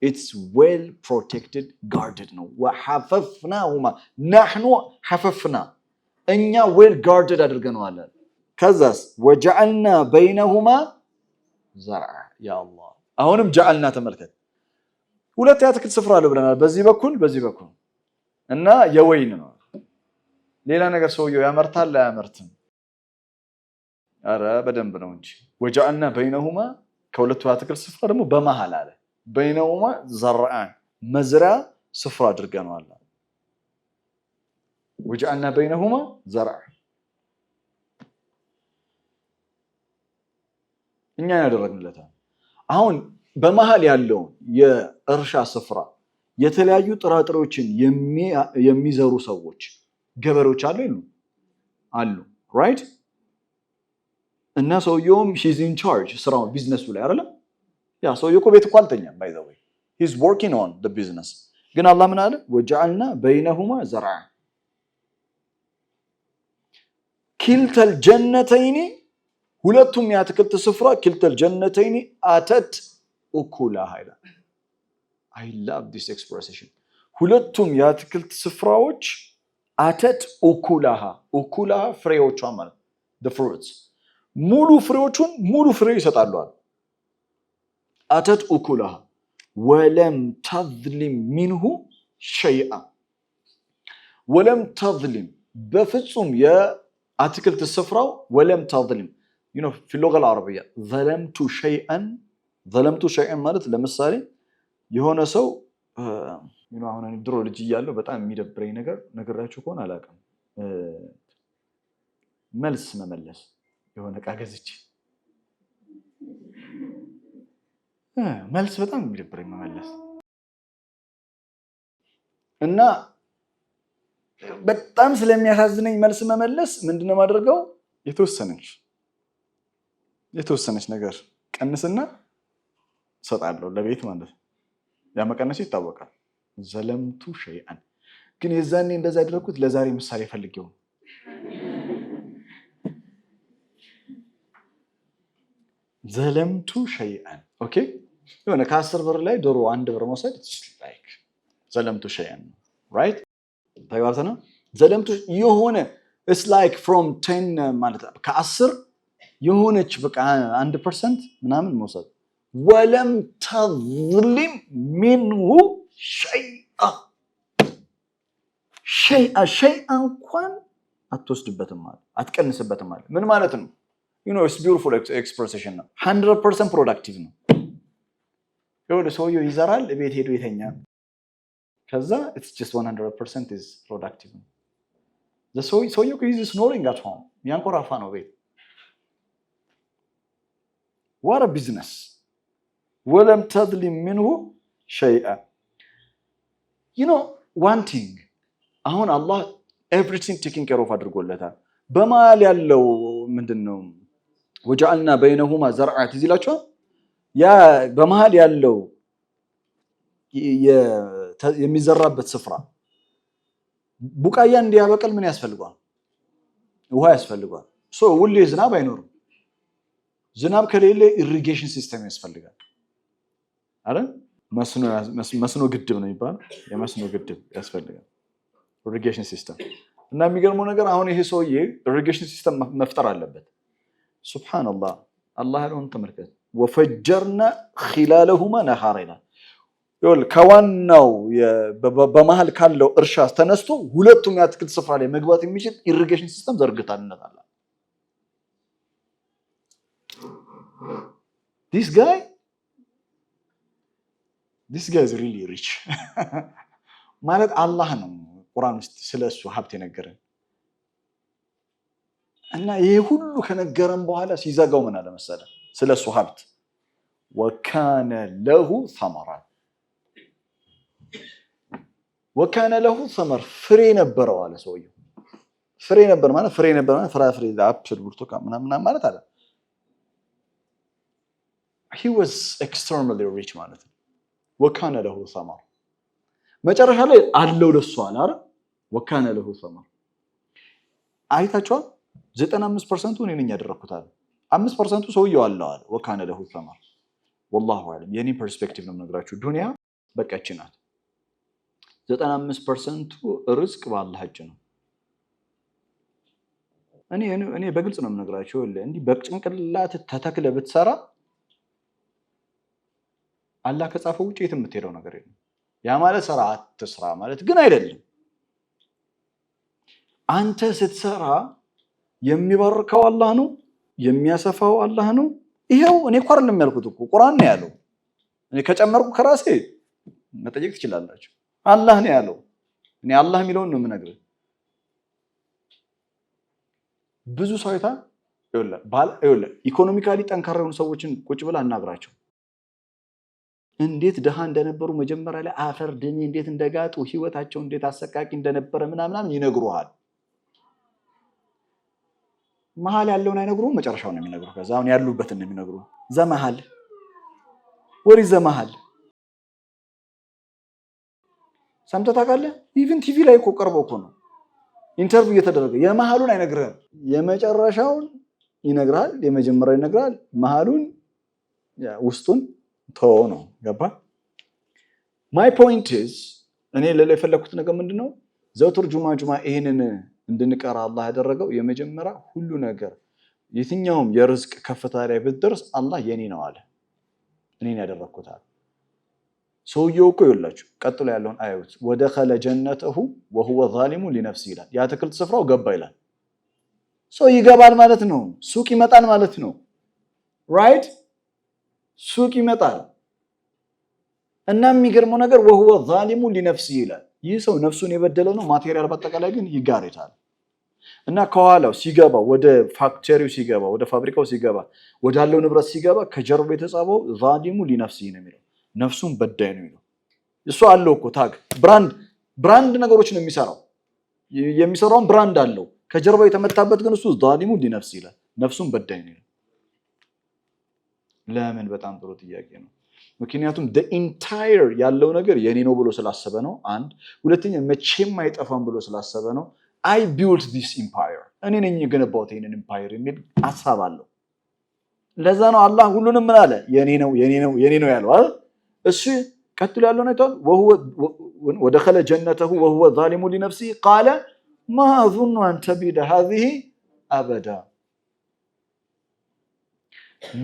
it's well protected guarded ነው وحففناهما نحن حففنا እኛ well guarded አድርገናል ከዛስ وجعلنا بينهما زرع يا الله አሁንም جعلنا ተመልከት ሁለት የአትክልት ስፍራ አለ ብለናል በዚህ በኩል እና የወይን ነው ሌላ ነገር ሰውየው ያመርታል አያመርትም አረ በደንብ ነው እንጂ وجعلنا بينهما ከሁለቱ የአትክልት ስፍራ ደግሞ በመሃል አለ بينهما زرعان مزرعة صفر አድርገናል وجعلنا بينهما زرع እኛ ያደረግንለት አሁን በመሃል ያለው የእርሻ ስፍራ የተለያዩ ጥራጥሬዎችን የሚዘሩ ሰዎች ገበሬዎች አሉ right እና ሰውየውም he's in charge ስራው ቢዝነሱ ላይ አይደል ያ ሰውየው እኮ ቤት እኮ አልተኛም by the way he's working on the business ግን አላህ ምን አለ وجعلنا بينهما زرعا كلتا الجنتين ሁለቱም የአትክልት ስፍራ كلتا الجنتين አተት እኩላሃ ይላል I love this expression ሁለቱም የአትክልት ስፍራዎች አተት እኩላሃ ፍሬዎቿ ማለት the fruits ሙሉ ፍሬ ይሰጣሉ አተት እኩላሃ ወለም ተዝሊም ሚንሁ ሸይአ ወለም ተዝሊም በፍጹም የአትክልት ስፍራው ወለም ተዝሊም في اللغة العربية ظلمت شيئا ማለት ለምሳሌ የሆነ ሰው አሁን እኔ ድሮ ልጅ እያለሁ በጣም የሚደብረኝ ነገር ነገራችሁ ከሆነ አላውቅም መልስ መመለስ የሆነ ዕቃ ገዝቼ መልስ በጣም የሚደብረኝ መመለስ እና በጣም ስለሚያሳዝነኝ መልስ መመለስ ምንድነው ማድረገው የተወሰነች የተወሰነች ነገር ቀንስና ሰጣለሁ ለቤት ማለት ያ መቀነስ ይታወቃል። ዘለምቱ ሸይአን ግን የዛኔ እንደዛ ያደረኩት ለዛሬ ምሳሌ ፈልጌው ዘለምቱ ሸይአን ኦኬ የሆነ ከ10 ብር ላይ ዶሮ 1 ብር መውሰድ ላይክ ዘለምቱ ሸይአን ራይት ተግባብተና ዘለምቱ የሆነ it's like from 10 ማለት ከ10 የሆነች በቃ 1% ምናምን መውሰድ ወለም ተዝሊም ሚንሁ ሸይአ እንኳን አትወስድበትም ማለት አትቀንስበትም ማለት ምን ማለት ነው? you know it's beautiful expression ነው 100% productive ነው። ይኸውልህ ሰውየው ይዘራል ቤት ሄዶ ይተኛል ከዛ it's just 100% is productive ነው። ሰውየው is snoring at home ያንኮራፋ ነው ቤት what a business ወለም ተዝሊም ሚንሁ ሸይአ you know one thing አሁን አላህ everything taking care of አድርጎለታል። በመሃል ያለው ምንድነው ወጀዐልና በይነሁማ ዘርዓ ትዝላችሁ ያ በመሃል ያለው የሚዘራበት ስፍራ ቡቃያ እንዲያበቅል ምን ያስፈልጋል? ውሃ ያስፈልጋል። ሁሌ ዝናብ አይኖርም። ዝናብ ከሌለ ኢሪጌሽን ሲስተም ያስፈልጋል አይደል? መስኖ ግድብ ነው የሚባለው። የመስኖ ግድብ ያስፈልጋል ኢሪጌሽን ሲስተም። እና የሚገርመው ነገር አሁን ይሄ ሰውዬ ኢሪጌሽን ሲስተም መፍጠር አለበት። ሱብሃንአላህ አላህ ያለውን ተመልከት። ወፈጀርና ኺላለሁማ ነሃራ ይላል። ይኸውልህ ከዋናው በመሃል ካለው እርሻ ተነስቶ ሁለቱም የአትክልት ስፍራ ላይ መግባት የሚችል ኢሪጌሽን ሲስተም ዘርግታልነታል። This guy is really rich ማለት አላህ ነው ቁርአን ውስጥ ስለሱ ሀብት የነገረን እና ይሄ ሁሉ ከነገረን በኋላ ሲዘጋው ምን አለ መሰለ ስለሱ ሀብት ወካነ ለሁ ثمرات ወካነ ለሁ ثمر ፍሬ ነበረው አለ ሰውየው። ፍሬ ነበር ማለት ፍራፍሬ አፕል ብርቱካን ምናምን ማለት አለ። he was extremely rich ማለት ነው። ወካነ ለሁ ثمر መጨረሻ ላይ አለው ለሱ አለ አይደል? ወካነ ለሁ ثمر አይታችኋል። 95% እኔ ነኝ ያደረኩት አለ። 5% ሰውየው አለው አለ። ወካነ ለሁ ثمر والله اعلم የኔ ፐርስፔክቲቭ ነው የምነግራችሁ። ዱንያ በቃች ናት። 95% ርዝቅ በአላህ እጅ ነው። እኔ በግልጽ ነው የምነግራችሁ። እንዲህ በጭንቅላት ተተክለ ብትሰራ አላህ ከጻፈው ውጪ የትም የምትሄደው ነገር የለም። ያ ማለት ስራ አትስራ ማለት ግን አይደለም። አንተ ስትሰራ የሚባርከው አላህ ነው፣ የሚያሰፋው አላህ ነው። ይሄው እኔ እኮ አይደለም ያልኩት እኮ ቁርአን ነው ያለው። እኔ ከጨመርኩ ከራሴ መጠየቅ ትችላላችሁ። አላህ ነው ያለው። እኔ አላህ የሚለውን ነው የምነግርህ። ብዙ ሰው ይኸውልህ ኢኮኖሚካሊ ጠንካራ የሆኑ ሰዎችን ቁጭ ብላ አናግራቸው። እንዴት ደሃ እንደነበሩ መጀመሪያ ላይ አፈር ድሜ እንዴት እንደጋጡ ህይወታቸው እንዴት አሰቃቂ እንደነበረ ምናምን ይነግሩሃል። መሃል ያለውን አይነግሩም፣ መጨረሻውን ነው የሚነግሩህ። ከዛ አሁን ያሉበትን ነው የሚነግሩህ። ዘመሃል ወሪ ዘመሃል ሰምተህ ታውቃለህ? ኢቭን ቲቪ ላይ እኮ ቀርበው እኮ ነው ኢንተርቪው እየተደረገ የመሃሉን አይነግርህም። የመጨረሻውን ይነግርሃል፣ የመጀመሪያው ይነግርሃል፣ መሃሉን ውስጡን ተው ነው። ገባ? ማይ ፖይንት ኢዝ እኔ ለላይ የፈለኩት ነገር ምንድነው? ዘውትር ጁማ ይሄንን እንድንቀራ አላህ ያደረገው የመጀመሪያ ሁሉ ነገር የትኛውም የርዝቅ ከፍታ ላይ ብትደርስ አላህ የኔ ነው አለ። እኔን ያደረኩታል። ሰውየው እኮ ይላችሁ ቀጥሎ ያለውን አያዩት ወደኸለ ጀነተሁ ወሁወ ዛሊሙ ሊነፍሲ ይላል። የአትክልት ስፍራው ገባ ይላል። ሰው ይገባል ማለት ነው። ሱቅ ይመጣል ማለት ነው። ራይት ሱቅ ይመጣል እና የሚገርመው ነገር ወሁወ ዛሊሙ ሊነፍሲ ይላል። ይህ ሰው ነፍሱን የበደለው ነው። ማቴሪያል በአጠቃላይ ግን ይጋሬታል እና ከኋላው ሲገባ ወደ ፋክተሪው ሲገባ ወደ ፋብሪካው ሲገባ ወዳለው ንብረት ሲገባ ከጀርባው የተጻፈው ዛሊሙ ሊነፍሲ ነው የሚለው ነፍሱን በዳይ ነው የሚለው። እሱ አለው እኮ ታግ ብራንድ ነገሮች ነው የሚሰራው ብራንድ አለው። ከጀርባው የተመታበት ግን እሱ ዛሊሙ ሊነፍሲ ይላል። ነፍሱን በዳይ ነው። ለምን? በጣም ጥሩ ጥያቄ ነው። ምክንያቱም the entire ያለው ነገር የኔ ነው ብሎ ስላሰበ ነው። አንድ ሁለተኛ መቼም አይጠፋም ብሎ ስላሰበ ነው። I built this empire እኔ ነኝ የገነባሁት ይሄንን empire የሚል ሐሳብ አለው። ለዛ ነው አላህ ሁሉንም ምን አለ? የኔ ነው የኔ ነው የኔ ነው ያለው አይደል? እሺ ቀጥሎ ያለው ነው አይተል ودخل جنته وهو ظالم لنفسه قال ما اظن ان تبيد هذه ابدا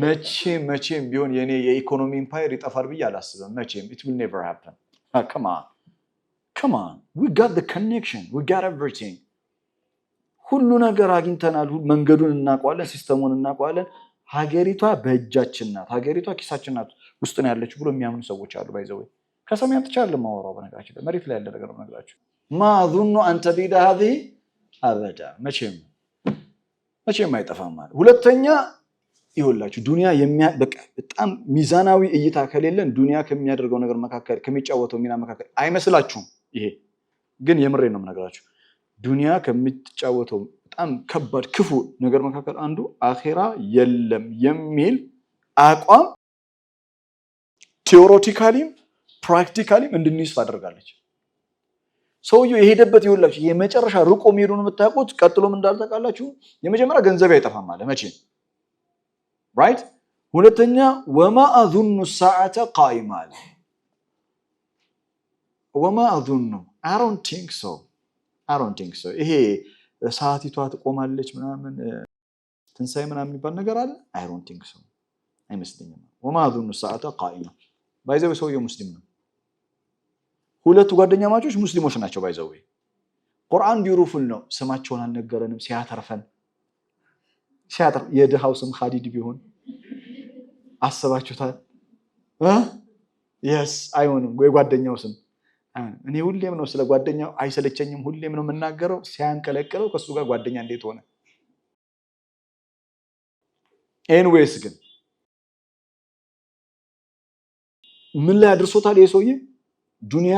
መቼም ቢሆን የኔ የኢኮኖሚ ኢምፓየር ይጠፋል ብዬ አላስብም። መቼም it will never happen. Come on we got the connection, we got everything. ሁሉ ነገር አግኝተናል። መንገዱን እናውቀዋለን፣ ሲስተሙን እናውቀዋለን። ሀገሪቷ በእጃችን ናት፣ ሀገሪቷ ኪሳችን ናት ውስጥ ነው ያለችው ብሎ የሚያምኑ ሰዎች አሉ። ባይዘው ከሰማይ አጥቻለ ማወራው በነገራችን ላይ መሬት ላይ ያለ ነገር ነው ነገራችሁ። ما اظن ان تبيد هذه ابدا መቼም አይጠፋም ማለት። ሁለተኛ ይኸውላችሁ ዱንያ በቃ በጣም ሚዛናዊ እይታ ከሌለን ዱንያ ከሚያደርገው ነገር መካከል ከሚጫወተው ሚና መካከል አይመስላችሁም? ይሄ ግን የምሬ ነው የምነግራችሁ። ዱንያ ከሚጫወተው በጣም ከባድ ክፉ ነገር መካከል አንዱ አኺራ የለም የሚል አቋም ቲዮሬቲካሊም ፕራክቲካሊም እንድንይዝ ታደርጋለች። ሰውየው የሄደበት ይኸውላችሁ የመጨረሻ ርቆ መሄዱን የምታውቁት ቀጥሎም እንዳልተቃላችሁ የመጀመሪያ ገንዘብ አይጠፋም ማለት መቼ right? ሁለተኛ وما اظن الساعه قائمه وما اظن I don't think so ይሄ ሰዓቲቷ ትቆማለች ምናምን ትንሳኤ ምናምን የሚባል ነገር አለ። I don't think so አይመስለኝም። وما اظن الساعه قائمه ባይዘው ሰውየው ሙስሊም ነው። ሁለቱ ጓደኛ ማቾች ሙስሊሞች ናቸው። ባይዘው ቁርአን ቢሩፉል ነው። ስማቸውን አልነገረንም። ሲያተርፈን የድሃው ስም ኻሊድ ቢሆን አሰባችሁታል? yes አይሆንም። የጓደኛው ስም እኔ ሁሌም ነው ስለ ጓደኛው አይሰለቸኝም፣ ሁሌም ነው የምናገረው። ሲያንቀለቀለው ከሱ ጋር ጓደኛ እንዴት ሆነ? ኤንዌይስ ግን ምን ላይ አድርሶታል ይሄ ሰውዬ? ዱንያ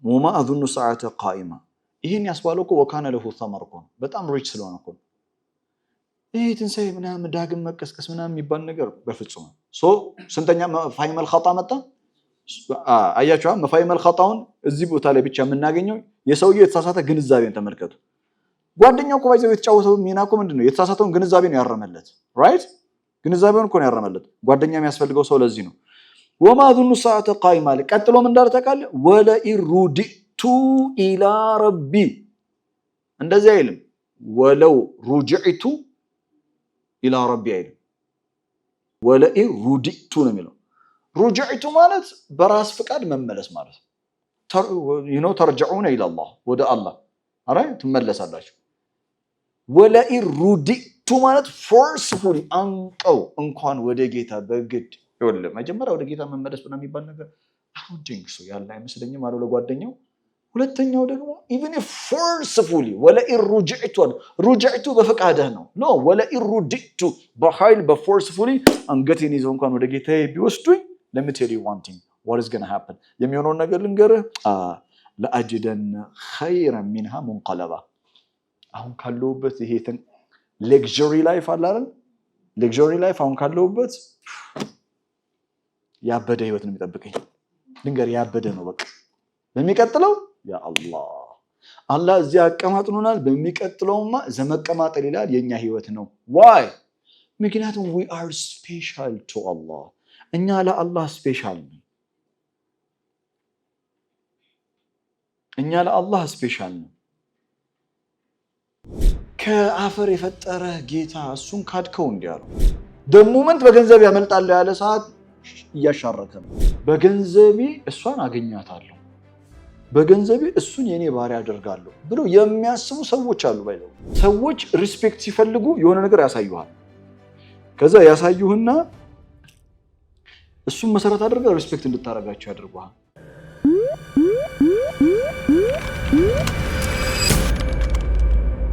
وما اظن الساعه قائمه ይሄን ያስባለው እኮ ወካነ ለሁ ثمر እኮ በጣም ሪች ስለሆነ እኮ ይሄ ትንሳኤ ምናምን ዳግም መቀስቀስ ምናምን የሚባል ነገር በፍጹም ስንተኛ መፋሂም الخطا መጣ? አያችሁ መፋሂም الخطاውን እዚህ ቦታ ላይ ብቻ የምናገኘው የሰውየው የተሳሳተ ግንዛቤን ተመልከቱ። ጓደኛው እኮ ባይዘው የተጫወተው ሚና እኮ ምንድነው? የተሳሳተውን ግንዛቤ ነው ያረመለት። ራይት ግንዛቤውን እኮ ነው ያረመለት። ጓደኛ የሚያስፈልገው ሰው ለዚህ ነው። وما اظن الساعه قائمه ቀጥሎ ምን እንዳልተቃለ ولئن رجعت الى ربي እንደዚህ አይልም። ولو رجعت الى ربي አይልም። ولئن رجعت ነው የሚለው። رجعت ማለት በራስ ፍቃድ መመለስ ማለት ترجعون الى الله ወደ አላህ አረ ትመለሳላችሁ። ولئن رجعت ማለት forcefully አንቀው እንኳን ወደ ጌታ በግድ ይወለ መጀመሪያ ወደ ጌታ መመለስ ብና የሚባል ነገር አሁን ዲንክሱ ያለ አይመስለኝም አለው ለጓደኛው። ሁለተኛው ደግሞ even if forcefully ولئن رجعت በፈቃድህ ነው no ولئن رجعت በኃይል በforcefully አንገቴን ይዘው እንኳን ወደ ጌታዬ ቢወስዱኝ let me tell you one thing what is going to happen የሚሆነው ነገር ልንገርህ ለአጅደን خيرا منها منقلبا አሁን ካለውበት ይሄ luxury life አለ አይደል? luxury life አሁን ካለውበት ያበደ ህይወት ነው የሚጠብቀኝ። ድንገር ያበደ ነው በቃ። በሚቀጥለው ያ አላህ እዚህ አቀማጥኖናል። በሚቀጥለውማ ዘመቀማጠል ይላል የኛ ህይወት ነው። why? ምክንያቱም we are special to Allah እኛ ለአላህ ስፔሻል ነን። እኛ ለአላህ ስፔሻል ነን። ከአፈር የፈጠረ ጌታ እሱን ካድከው እንዲያሉ ደሞመንት በገንዘብ ያመልጣል ያለ ሰዓት እያሻረከ ነው። በገንዘቤ እሷን አገኛታለሁ፣ በገንዘቤ እሱን የኔ ባሪያ አደርጋለሁ ብሎ የሚያስቡ ሰዎች አሉ። ባይለው ሰዎች ሪስፔክት ሲፈልጉ የሆነ ነገር ያሳዩሃል። ከዛ ያሳዩህና እሱን መሰረት አድርገው ሪስፔክት እንድታረጋቸው ያደርጉሃል።